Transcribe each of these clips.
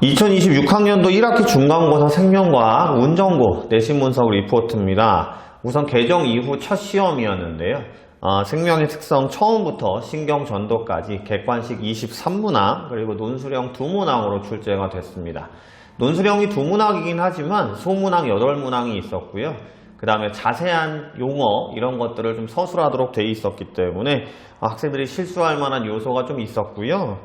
2026학년도 1학기 중간고사 생명과학 운전고 내신 분석 리포트입니다. 우선 개정 이후 첫 시험이었는데요. 생명의 특성 처음부터 신경 전도까지 객관식 23문항 그리고 논술형 2문항으로 출제가 됐습니다. 논술형이 2문항이긴 하지만 소문항 8문항이 있었고요. 그 다음에 자세한 용어 이런 것들을 좀 서술하도록 돼 있었기 때문에 학생들이 실수할 만한 요소가 좀 있었고요.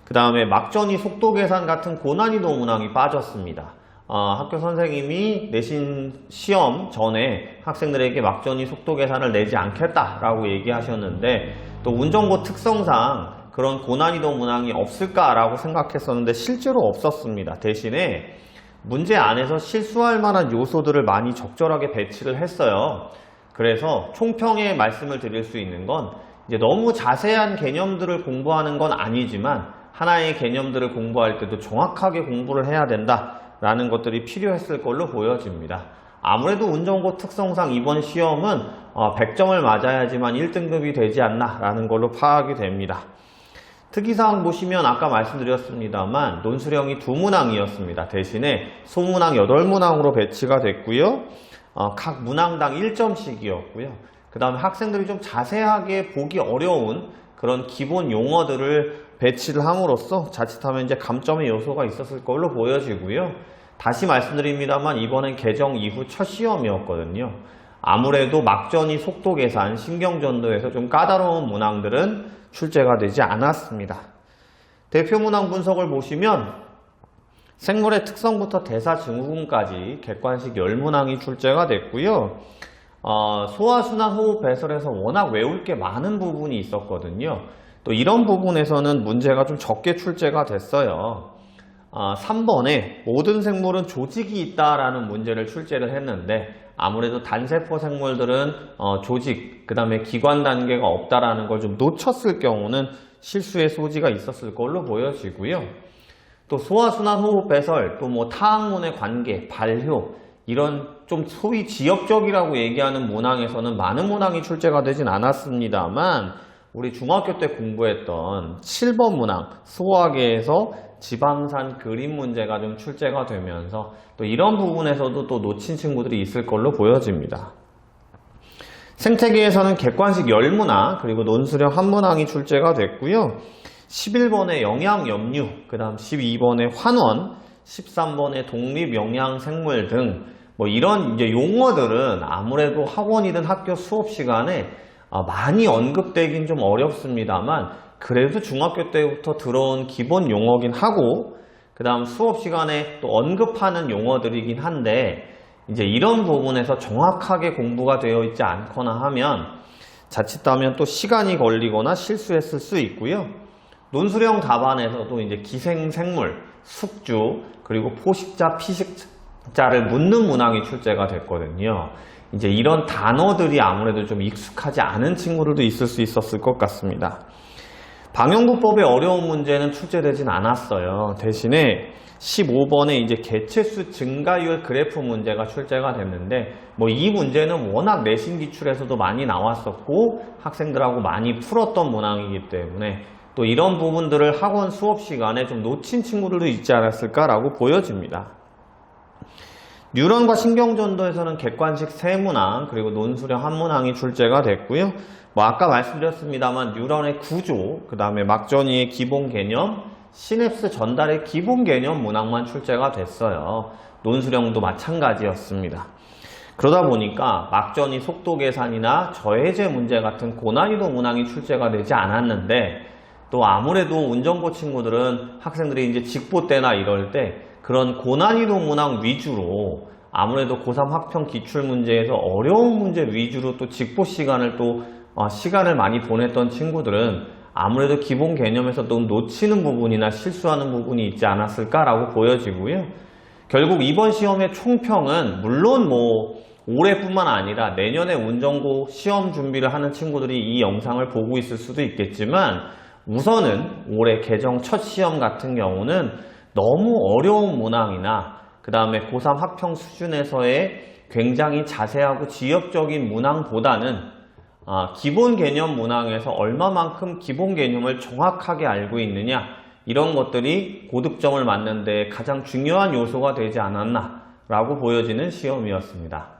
그 다음에 막전이 속도 계산 같은 고난이도 문항이 빠졌습니다. 학교 선생님이 내신 시험 전에 학생들에게 막전이 속도 계산을 내지 않겠다라고 얘기하셨는데 또 운전고 특성상 그런 고난이도 문항이 없을까라고 생각했었는데 실제로 없었습니다. 대신에 문제 안에서 실수할 만한 요소들을 많이 적절하게 배치를 했어요. 그래서 총평에 말씀을 드릴 수 있는 건 이제 너무 자세한 개념들을 공부하는 건 아니지만 하나의 개념들을 공부할 때도 정확하게 공부를 해야 된다라는 것들이 필요했을 걸로 보여집니다. 아무래도 운전고 특성상 이번 시험은 100점을 맞아야지만 1등급이 되지 않나라는 걸로 파악이 됩니다. 특이사항 보시면 아까 말씀드렸습니다만 논술형이 2문항이었습니다. 대신에 소문항 8문항으로 배치가 됐고요. 각 문항당 1점씩이었고요. 그 다음에 학생들이 좀 자세하게 보기 어려운 그런 기본 용어들을 배치를 함으로써 자칫하면 이제 감점의 요소가 있었을 걸로 보여지고요. 다시 말씀드립니다만 이번엔 개정 이후 첫 시험이었거든요. 아무래도 막전이 속도 계산, 신경전도에서 좀 까다로운 문항들은 출제가 되지 않았습니다. 대표 문항 분석을 보시면 생물의 특성부터 대사 증후군까지 객관식 10문항이 출제가 됐고요. 소화순환 호흡 배설에서 워낙 외울 게 많은 부분이 있었거든요. 또 이런 부분에서는 문제가 좀 적게 출제가 됐어요. 3번에 모든 생물은 조직이 있다라는 문제를 출제를 했는데 아무래도 단세포 생물들은 조직, 그 다음에 기관 단계가 없다라는 걸 좀 놓쳤을 경우는 실수의 소지가 있었을 걸로 보여지고요. 또 소화순환 호흡 배설, 또 뭐 타학문의 관계, 발효 이런 좀 소위 지역적이라고 얘기하는 문항에서는 많은 문항이 출제가 되진 않았습니다만 우리 중학교 때 공부했던 7번 문항 소화계에서 지방산 그림 문제가 좀 출제가 되면서 또 이런 부분에서도 또 놓친 친구들이 있을 걸로 보여집니다. 생태계에서는 객관식 10문항 그리고 논술형 1문항이 출제가 됐고요. 11번에 영양염류, 그 다음 12번에 환원, 13번에 독립영양생물 등 뭐 이런 이제 용어들은 아무래도 학원이든 학교 수업 시간에 많이 언급되긴 좀 어렵습니다만 그래도 중학교 때부터 들어온 기본 용어긴 하고 그 다음 수업 시간에 또 언급하는 용어들이긴 한데 이제 이런 부분에서 정확하게 공부가 되어 있지 않거나 하면 자칫하면 또 시간이 걸리거나 실수했을 수 있고요. 논술형 답안에서도 이제 기생생물, 숙주, 그리고 포식자, 피식자를 묻는 문항이 출제가 됐거든요. 이제 이런 단어들이 아무래도 좀 익숙하지 않은 친구들도 있을 수 있었을 것 같습니다. 방영구법의 어려운 문제는 출제되진 않았어요. 대신에 15번에 이제 개체수 증가율 그래프 문제가 출제가 됐는데 뭐 이 문제는 워낙 내신 기출에서도 많이 나왔었고 학생들하고 많이 풀었던 문항이기 때문에 또 이런 부분들을 학원 수업 시간에 좀 놓친 친구들도 있지 않았을까라고 보여집니다. 뉴런과 신경전도에서는 객관식 3문항 그리고 논술형 1문항이 출제가 됐고요. 뭐 아까 말씀드렸습니다만 뉴런의 구조, 그 다음에 막전이의 기본 개념, 시냅스 전달의 기본 개념 문항만 출제가 됐어요. 논술형도 마찬가지였습니다. 그러다 보니까 막전이 속도 계산이나 저해제 문제 같은 고난이도 문항이 출제가 되지 않았는데 또 아무래도 운전고 친구들은 학생들이 이제 직보 때나 이럴 때 그런 고난이도 문항 위주로 아무래도 고3 학평 기출문제에서 어려운 문제 위주로 또 직보 시간을 또 시간을 많이 보냈던 친구들은 아무래도 기본 개념에서 또 놓치는 부분이나 실수하는 부분이 있지 않았을까라고 보여지고요. 결국 이번 시험의 총평은 물론 뭐 올해뿐만 아니라 내년에 운전고 시험 준비를 하는 친구들이 이 영상을 보고 있을 수도 있겠지만 우선은 올해 개정 첫 시험 같은 경우는 너무 어려운 문항이나 그 다음에 고3 학평 수준에서의 굉장히 자세하고 지역적인 문항보다는 기본 개념 문항에서 얼마만큼 기본 개념을 정확하게 알고 있느냐 이런 것들이 고득점을 맞는 데 가장 중요한 요소가 되지 않았나 라고 보여지는 시험이었습니다.